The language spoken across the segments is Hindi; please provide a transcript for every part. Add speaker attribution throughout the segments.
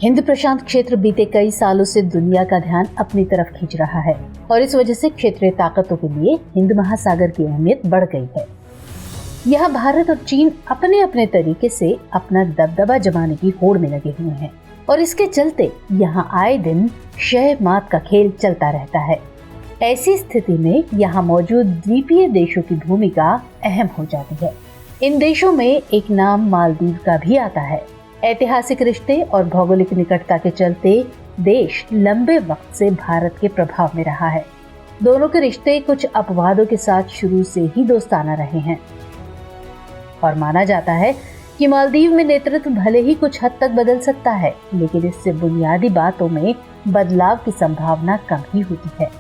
Speaker 1: हिंद प्रशांत क्षेत्र बीते कई सालों से दुनिया का ध्यान अपनी तरफ खींच रहा है और इस वजह से क्षेत्रीय ताकतों के लिए हिंद महासागर की अहमियत बढ़ गई है। यहाँ भारत और चीन अपने अपने तरीके से अपना दबदबा जमाने की होड़ में लगे हुए हैं और इसके चलते यहाँ आए दिन शह मात का खेल चलता रहता है। ऐसी स्थिति में यहाँ मौजूद द्वीपीय देशों की भूमिका अहम हो जाती है। इन देशों में एक नाम मालदीव का भी आता है। ऐतिहासिक रिश्ते और भौगोलिक निकटता के चलते देश लंबे वक्त से भारत के प्रभाव में रहा है। दोनों के रिश्ते कुछ अपवादों के साथ शुरू से ही दोस्ताना रहे हैं और माना जाता है कि मालदीव में नेतृत्व भले ही कुछ हद तक बदल सकता है, लेकिन इससे बुनियादी बातों में बदलाव की संभावना कम ही होती है।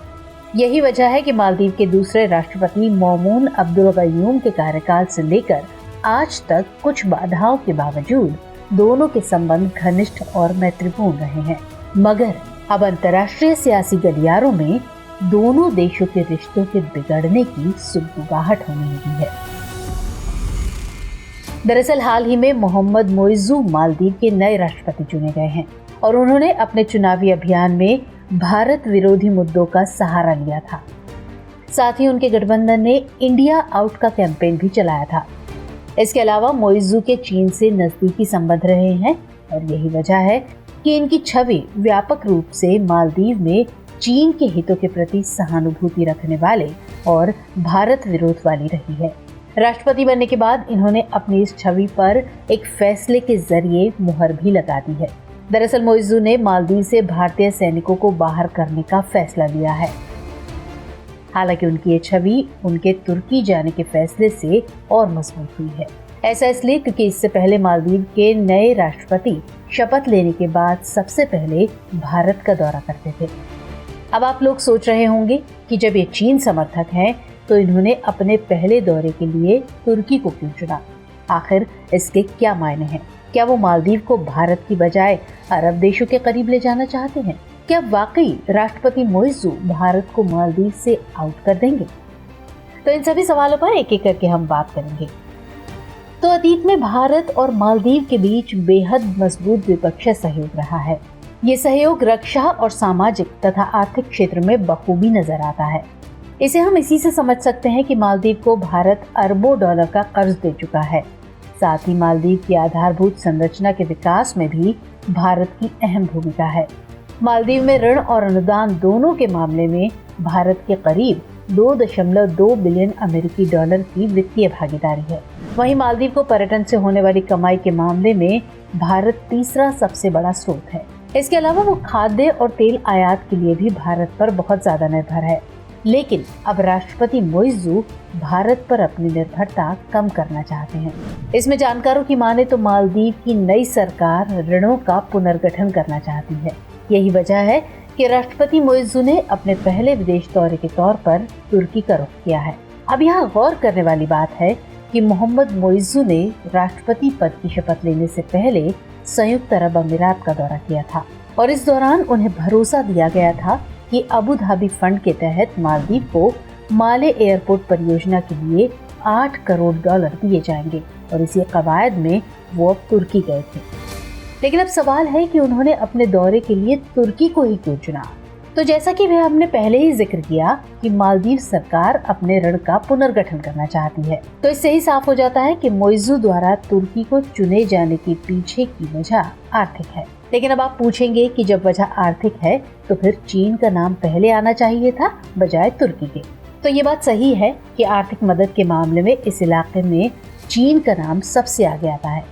Speaker 1: यही वजह है कि मालदीव के दूसरे राष्ट्रपति मौमून अब्दुल गयूम के कार्यकाल से लेकर आज तक कुछ बाधाओं के बावजूद दोनों के संबंध घनिष्ठ और मैत्रीपूर्ण रहे हैं। मगर अब अंतर्राष्ट्रीय सियासी गलियारों में दोनों देशों के रिश्तों के बिगड़ने की सुगबुगाहट होने लगी है। दरअसल हाल ही में मोहम्मद मोइज़ू मालदीव के नए राष्ट्रपति चुने गए हैं और उन्होंने अपने चुनावी अभियान में भारत विरोधी मुद्दों का सहारा लिया था। साथ ही उनके गठबंधन ने इंडिया आउट का कैंपेन भी चलाया था। इसके अलावा मोइज़ू के चीन से नजदीकी संबंध रहे हैं और यही वजह है कि इनकी छवि व्यापक रूप से मालदीव में चीन के हितों के प्रति सहानुभूति रखने वाले और भारत विरोध वाली रही है। राष्ट्रपति बनने के बाद इन्होंने अपनी इस छवि पर एक फैसले के जरिए मुहर भी लगा दी है। दरअसल मोइज़ू ने मालदीव से भारतीय सैनिकों को बाहर करने का फैसला लिया है। हालांकि उनकी ये छवि उनके तुर्की जाने के फैसले से और मजबूत हुई है। ऐसा इसलिए क्योंकि इससे पहले मालदीव के नए राष्ट्रपति शपथ लेने के बाद सबसे पहले भारत का दौरा करते थे। अब आप लोग सोच रहे होंगे कि जब ये चीन समर्थक हैं तो इन्होंने अपने पहले दौरे के लिए तुर्की को क्यों चुना? आखिर इसके क्या मायने हैं? क्या वो मालदीव को भारत की बजाय अरब देशों के करीब ले जाना चाहते हैं? क्या वाकई राष्ट्रपति मोइज़ू भारत को मालदीव से आउट कर देंगे? तो इन सभी सवालों पर एक एक करके हम बात करेंगे। तो अतीत में भारत और मालदीव के बीच बेहद मजबूत द्विपक्षीय सहयोग रहा है। ये सहयोग रक्षा और सामाजिक तथा आर्थिक क्षेत्र में बखूबी नजर आता है। इसे हम इसी से समझ सकते हैं कि मालदीव को भारत अरबों डॉलर का कर्ज दे चुका है। साथ ही मालदीव की आधारभूत संरचना के विकास में भी भारत की अहम भूमिका है। मालदीव में ऋण और अनुदान दोनों के मामले में भारत के करीब 2.2 बिलियन अमेरिकी डॉलर की वित्तीय भागीदारी है। वहीं मालदीव को पर्यटन से होने वाली कमाई के मामले में भारत तीसरा सबसे बड़ा स्रोत है। इसके अलावा वो खाद्य और तेल आयात के लिए भी भारत पर बहुत ज्यादा निर्भर है। लेकिन अब राष्ट्रपति मोइज़ू भारत पर अपनी निर्भरता कम करना चाहते हैं। इसमें जानकारों की माने तो मालदीव की नई सरकार ऋणों का पुनर्गठन करना चाहती है। यही वजह है कि राष्ट्रपति मोइज़ू ने अपने पहले विदेश दौरे के तौर पर तुर्की का रुख किया है। अब यहाँ गौर करने वाली बात है कि मोहम्मद मोइज़ू ने राष्ट्रपति पद की शपथ लेने से पहले संयुक्त अरब अमीरात का दौरा किया था और इस दौरान उन्हें भरोसा दिया गया था कि अबू धाबी फंड के तहत मालदीव को माले एयरपोर्ट परियोजना के लिए 8 करोड़ डॉलर दिए जाएंगे और इसी कवायद में वो अब तुर्की गए थे। लेकिन अब सवाल है कि उन्होंने अपने दौरे के लिए तुर्की को ही क्यों चुना? तो जैसा कि वह हमने पहले ही जिक्र किया कि मालदीव सरकार अपने ऋण का पुनर्गठन करना चाहती है, तो इससे ही साफ हो जाता है कि मोइज़ू द्वारा तुर्की को चुने जाने के पीछे की वजह आर्थिक है। लेकिन अब आप पूछेंगे कि जब वजह आर्थिक है तो फिर चीन का नाम पहले आना चाहिए था बजाय तुर्की के। तो ये बात सही है कि आर्थिक मदद के मामले में इस इलाके में चीन का नाम सबसे आगे आता है।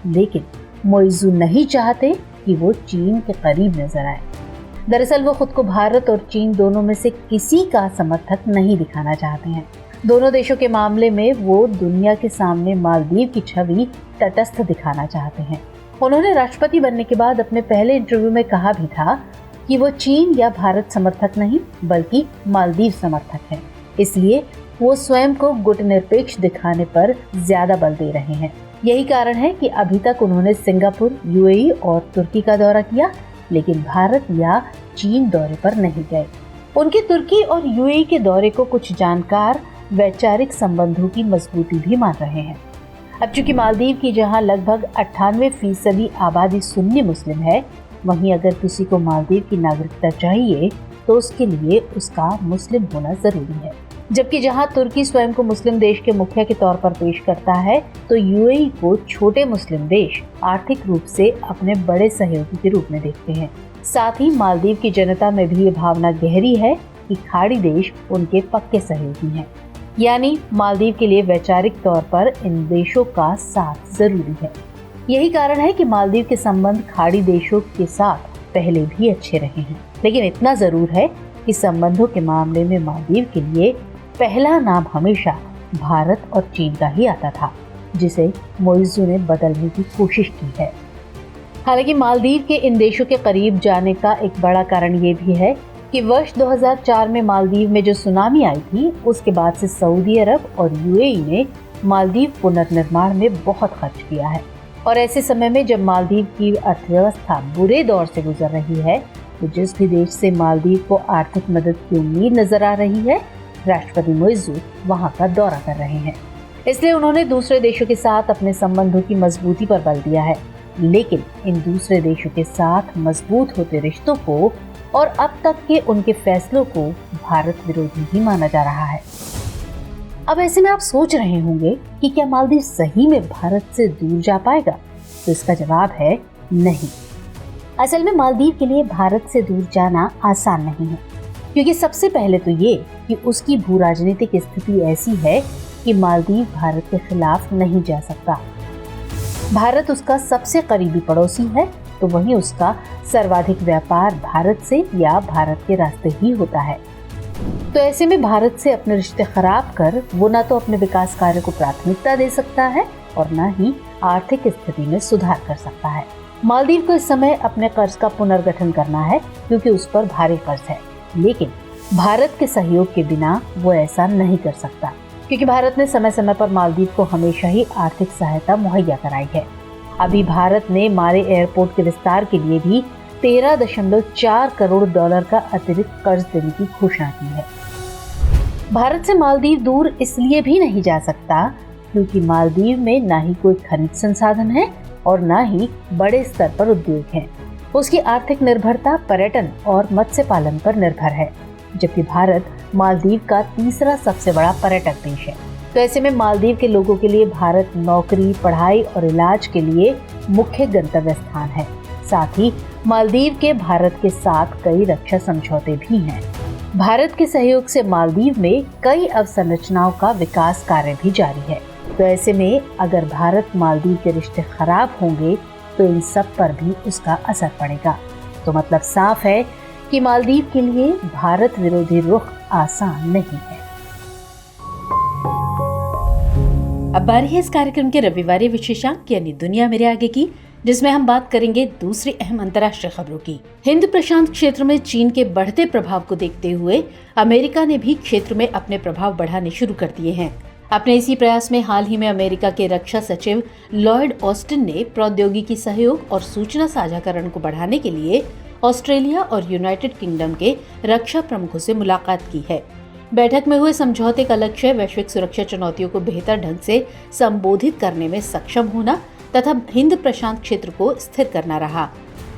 Speaker 1: लेकिन मोइज़ू नहीं चाहते कि वो चीन के करीब नजर आए। दरअसल वो खुद को भारत और चीन दोनों में से किसी का समर्थक नहीं दिखाना चाहते हैं। दोनों देशों के मामले में वो दुनिया के सामने मालदीव की छवि तटस्थ दिखाना चाहते हैं। उन्होंने राष्ट्रपति बनने के बाद अपने पहले इंटरव्यू में कहा भी था कि वो चीन या भारत समर्थक नहीं बल्कि मालदीव समर्थक हैं। इसलिए वो स्वयं को गुटनिरपेक्ष दिखाने पर ज्यादा बल दे रहे हैं। यही कारण है कि अभी तक उन्होंने सिंगापुर, यूएई और तुर्की का दौरा किया, लेकिन भारत या चीन दौरे पर नहीं गए। उनके तुर्की और यूएई के दौरे को कुछ जानकार वैचारिक संबंधों की मजबूती भी मान रहे हैं। अब चूंकि मालदीव की जहां लगभग 98% आबादी सुन्नी मुस्लिम है, वहीं अगर किसी को मालदीव की नागरिकता चाहिए तो उसके लिए उसका मुस्लिम होना जरूरी है। जबकि जहां तुर्की स्वयं को मुस्लिम देश के मुखिया के तौर पर पेश करता है, तो यूएई को छोटे मुस्लिम देश आर्थिक रूप से अपने बड़े सहयोगी के रूप में देखते हैं। साथ ही मालदीव की जनता में भी ये भावना गहरी है कि खाड़ी देश उनके पक्के सहयोगी हैं। यानी मालदीव के लिए वैचारिक तौर पर इन देशों का साथ जरूरी है। यही कारण है कि मालदीव के संबंध खाड़ी देशों के साथ पहले भी अच्छे रहे हैं, लेकिन इतना जरूर है कि संबंधों के मामले में मालदीव के लिए पहला नाम हमेशा भारत और चीन का ही आता था, जिसे मोइज़ू ने बदलने की कोशिश की है। हालांकि मालदीव के इन देशों के करीब जाने का एक बड़ा कारण ये भी है कि वर्ष 2004 में मालदीव में जो सुनामी आई थी, उसके बाद से सऊदी अरब और यूएई ने मालदीव पुनर्निर्माण में बहुत खर्च किया है। और ऐसे समय में जब मालदीव की अर्थव्यवस्था बुरे दौर से गुजर रही है, तो जिस भी देश से मालदीव को आर्थिक मदद की उम्मीद नजर आ रही है, राष्ट्रपति मोइज़ू वहां का दौरा कर रहे हैं। इसलिए उन्होंने दूसरे देशों के साथ अपने संबंधों की मजबूती पर बल दिया है। लेकिन इन दूसरे देशों के साथ मजबूत होते रिश्तों को और अब तक के उनके फैसलों को भारत विरोधी ही माना जा रहा है। अब ऐसे में आप सोच रहे होंगे कि क्या मालदीव सही में भारत से दूर जा पाएगा? तो इसका जवाब है नहीं। असल में मालदीव के लिए भारत से दूर जाना आसान नहीं है, क्योंकि सबसे पहले तो ये कि उसकी भू राजनीतिक स्थिति ऐसी है कि मालदीव भारत के खिलाफ नहीं जा सकता। भारत उसका सबसे करीबी पड़ोसी है, तो वहीं उसका सर्वाधिक व्यापार भारत से या भारत के रास्ते ही होता है। तो ऐसे में भारत से अपने रिश्ते खराब कर वो ना तो अपने विकास कार्य को प्राथमिकता दे सकता है और न ही आर्थिक स्थिति में सुधार कर सकता है। मालदीव को इस समय अपने कर्ज का पुनर्गठन करना है, क्योंकि उस पर भारी कर्ज है। लेकिन भारत के सहयोग के बिना वो ऐसा नहीं कर सकता, क्योंकि भारत ने समय समय पर मालदीव को हमेशा ही आर्थिक सहायता मुहैया कराई है। अभी भारत ने माले एयरपोर्ट के विस्तार के लिए भी $13.4 करोड़ का अतिरिक्त कर्ज देने की घोषणा की है। भारत से मालदीव दूर इसलिए भी नहीं जा सकता क्योंकि मालदीव में न ही कोई खनिज संसाधन है और न ही बड़े स्तर पर उद्योग हैं। उसकी आर्थिक निर्भरता पर्यटन और मत्स्य पालन पर निर्भर है, जबकि भारत मालदीव का तीसरा सबसे बड़ा पर्यटक देश है। तो ऐसे में मालदीव के लोगों के लिए भारत नौकरी, पढ़ाई और इलाज के लिए मुख्य गंतव्य स्थान है। साथ ही मालदीव के भारत के साथ कई रक्षा समझौते भी हैं। भारत के सहयोग से मालदीव में कई अवसंरचनाओं का विकास कार्य भी जारी है। तो ऐसे में अगर भारत मालदीव के रिश्ते खराब होंगे तो इन सब पर भी उसका असर पड़ेगा। तो मतलब साफ है कि मालदीव के लिए भारत विरोधी रुख आसान नहीं है। अब बारी है इस कार्यक्रम के रविवारी विशेषांक यानी दुनिया मेरे आगे की, जिसमें हम बात करेंगे दूसरी अहम अंतर्राष्ट्रीय खबरों की। हिंद प्रशांत क्षेत्र में चीन के बढ़ते प्रभाव को देखते हुए अमेरिका ने भी क्षेत्र में अपने प्रभाव बढ़ाने शुरू कर दिए हैं। अपने इसी प्रयास में हाल ही में अमेरिका के रक्षा सचिव लॉयड ऑस्टिन ने प्रौद्योगिकी सहयोग और सूचना साझाकरण को बढ़ाने के लिए ऑस्ट्रेलिया और यूनाइटेड किंगडम के रक्षा प्रमुखों से मुलाकात की है। बैठक में हुए समझौते का लक्ष्य वैश्विक सुरक्षा चुनौतियों को बेहतर ढंग से संबोधित करने में सक्षम होना तथा हिंद प्रशांत क्षेत्र को स्थिर करना रहा।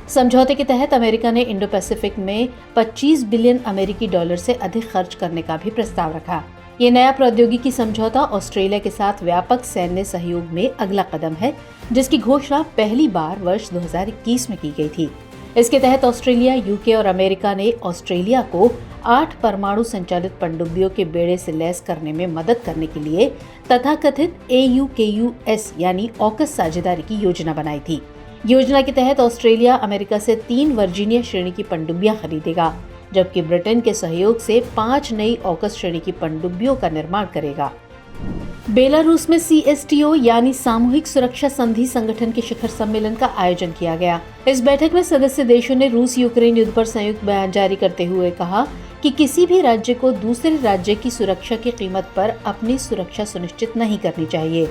Speaker 1: समझौते के तहत अमेरिका ने इंडो पैसिफिक में $25 बिलियन से अधिक खर्च करने का भी प्रस्ताव रखा। ये नया प्रौद्योगिकी समझौता ऑस्ट्रेलिया के साथ व्यापक सैन्य सहयोग में अगला कदम है, जिसकी घोषणा पहली बार वर्ष 2021 में की गई थी। इसके तहत ऑस्ट्रेलिया, यूके और अमेरिका ने ऑस्ट्रेलिया को 8 परमाणु संचालित पनडुब्बियों के बेड़े से लैस करने में मदद करने के लिए तथाकथित AUKUS यानी ऑकस साझेदारी की योजना बनाई थी। योजना के तहत ऑस्ट्रेलिया अमेरिका से 3 वर्जीनिया श्रेणी की पनडुब्बियां खरीदेगा, जबकि ब्रिटेन के सहयोग से 5 नई ऑकस श्रेणी की पनडुब्बियों का निर्माण करेगा। बेलारूस में CSTO यानी सामूहिक सुरक्षा संधि संगठन के शिखर सम्मेलन का आयोजन किया गया। इस बैठक में सदस्य देशों ने रूस यूक्रेन युद्ध पर संयुक्त बयान जारी करते हुए कहा कि किसी भी राज्य को दूसरे राज्य की सुरक्षा की कीमत पर अपनी सुरक्षा सुनिश्चित नहीं करनी चाहिए।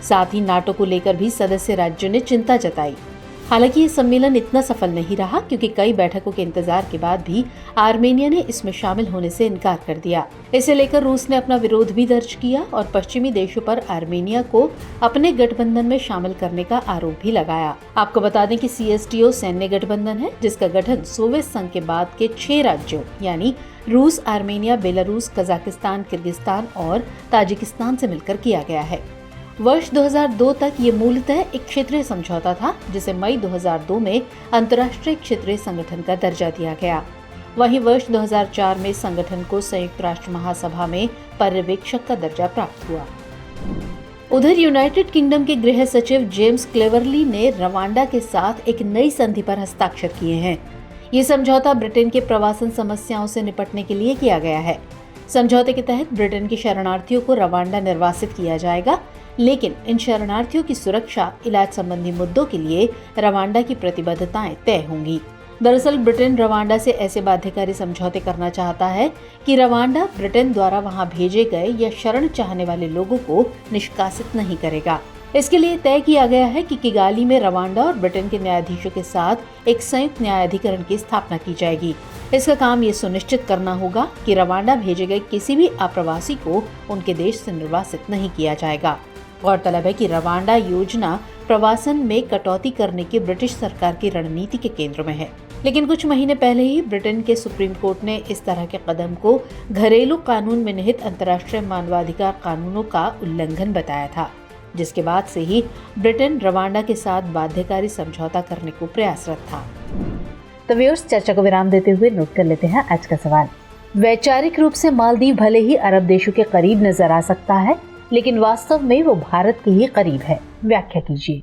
Speaker 1: साथ ही नाटो को लेकर भी सदस्य राज्यों ने चिंता जताई। हालांकि ये सम्मेलन इतना सफल नहीं रहा क्योंकि कई बैठकों के इंतजार के बाद भी आर्मेनिया ने इसमें शामिल होने से इनकार कर दिया। इसे लेकर रूस ने अपना विरोध भी दर्ज किया और पश्चिमी देशों पर आर्मेनिया को अपने गठबंधन में शामिल करने का आरोप भी लगाया। आपको बता दें कि CSTO सैन्य गठबंधन है जिसका गठन सोवियत संघ के बाद के 6 राज्यों यानी रूस, आर्मेनिया, बेलारूस, कजाकिस्तान, किर्गिस्तान और ताजिकिस्तान से मिलकर किया गया है। वर्ष 2002 तक ये मूलतः एक क्षेत्रीय समझौता था जिसे मई 2002 में अंतर्राष्ट्रीय क्षेत्रीय संगठन का दर्जा दिया गया। वहीं वर्ष 2004 में संगठन को संयुक्त राष्ट्र महासभा में पर्यवेक्षक का दर्जा प्राप्त हुआ। उधर यूनाइटेड किंगडम के गृह सचिव जेम्स क्लेवरली ने रवांडा के साथ एक नई संधि पर हस्ताक्षर किए हैं। ये समझौता ब्रिटेन के प्रवासन समस्याओं से निपटने के लिए किया गया है। समझौते के तहत ब्रिटेन के शरणार्थियों को रवांडा निर्वासित किया जाएगा, लेकिन इन शरणार्थियों की सुरक्षा, इलाज संबंधी मुद्दों के लिए रवांडा की प्रतिबद्धताएं तय होंगी। दरअसल ब्रिटेन रवांडा से ऐसे बाध्यकारी समझौते करना चाहता है कि रवांडा ब्रिटेन द्वारा वहां भेजे गए या शरण चाहने वाले लोगों को निष्कासित नहीं करेगा। इसके लिए तय किया गया है कि किगाली में रवांडा और ब्रिटेन के न्यायाधीशों के साथ एक संयुक्त न्यायाधिकरण की स्थापना की जाएगी। इसका काम ये सुनिश्चित करना होगा कि रवांडा भेजे गए किसी भी अप्रवासी को उनके देश से निर्वासित नहीं किया जाएगा। गौरतलब है कि रवांडा योजना प्रवासन में कटौती करने की ब्रिटिश सरकार की रणनीति के केंद्र में है, लेकिन कुछ महीने पहले ही ब्रिटेन के सुप्रीम कोर्ट ने इस तरह के कदम को घरेलू कानून में निहित अंतर्राष्ट्रीय मानवाधिकार कानूनों का उल्लंघन बताया था, जिसके बाद से ही ब्रिटेन रवांडा के साथ बाध्यकारी समझौता करने को प्रयासरत था। तो व्यूअर्स, चर्चा को विराम देते हुए नोट कर लेते हैं आज का सवाल। वैचारिक रूप से मालदीव भले ही अरब देशों के करीब नजर आ सकता है, लेकिन वास्तव में वो भारत के ही करीब है। व्याख्या कीजिए।